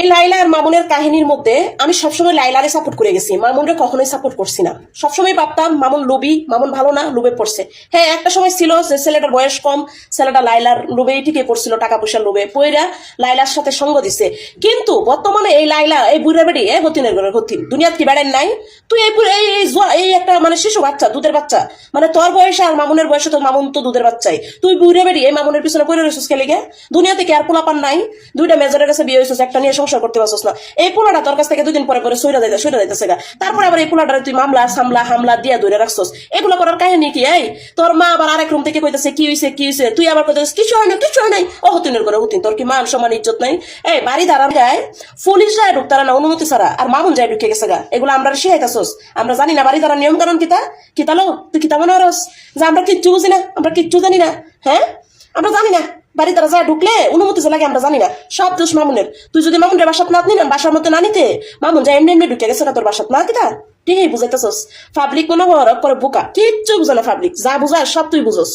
এই লাইলা আর মামুনের কাহিনীর মধ্যে আমি সবসময় লাইলারে সাপোর্ট করে গেছি, মামুনরে কখনোই সাপোর্ট করছি না। সবসময় ভাবতাম মামুন লোভী, মামুন ভালো না, লোভে পড়ছে। হ্যাঁ, একটা সময় ছিল যে ছেলেটার বয়স কম, ছেলেটা লাইলার লোভে টিকে পড়ছিল, টাকা পয়সার লোভে পইরা লাইলার সাথে সঙ্গ দিছে। কিন্তু বর্তমানে এই লাইলা, এই বুড়া বেড়ি, এই হতিনের ঘরের হতিন, দুনিয়াত কি বেড়েন নাই? তুই এই একটা মানে শিশু বাচ্চা, দুধের বাচ্চা, মানে তোর বয়সে আর মামুনের বয়সে তো মামুন তো দুধের বাচ্চাই। তুই বুড়া বেড়ি এই মামুনের পিছনে পড়ে রয়েছিস খেলে গে? দুনিয়াতে কি আর পোলাপান নাই? দুইটা মেজরের কাছে বিয়ে হয়েছিস, একটা নিয়ে সংসার করতে পারছিস না। এই পোলাটা তোর কাছ থেকে দুদিন পরে পরে সইরা যাইতেছে গা। তারপরে আবার এই পোলাটারে তুই মামলা সামলা হামলা দিয়া ধরে রাখছস। এগুলো করার কাহিনী কি? এই তোর মা আবার আরেক রুম থেকে কইতেছে কি হইছে কি হইছে, তুই আবার কইতেছিস কিছু হয় না কিছু হয় নাই। ও হতিনের করে হতিন, তোর কি মান সম্মান ইজ্জত নাই? এই বাড়ি দাঁড়ান যায় পুলিশ যায় ঢুকতারা না অনুমতি ছাড়া, আর মামুন যায় ঢুকে গেছে গা। এগুলো আমরা শিখাইতেছস? আমরা জানি না বাড়ি দাঁড়ান নিয়ম কানুন কিতা কিতালো? তুই কিতা মনে হরস যে আমরা কিচ্ছু বুঝি না, আমরা কিচ্ছু জানি না? হ্যাঁ, আমরা জানি না বাড়ি তারা যায় ঢুকলে অনুমতি লাগে, আমরা জানি না। সব দোষ মামুনের। তুই যদি মামুনের বাসাত না নিন, বাসার মধ্যে না নিতে, মামুন যায় এমনি এমনি ঢুকে গেছে না তোর বাসাত না কিতা? ঠিকই বুঝাইতেছস। পাবলিক মনে হওয়ার পরে বোকা, কিচ্ছু বুঝে না পাবলিক, যা বুঝায় সব তুই বুঝস।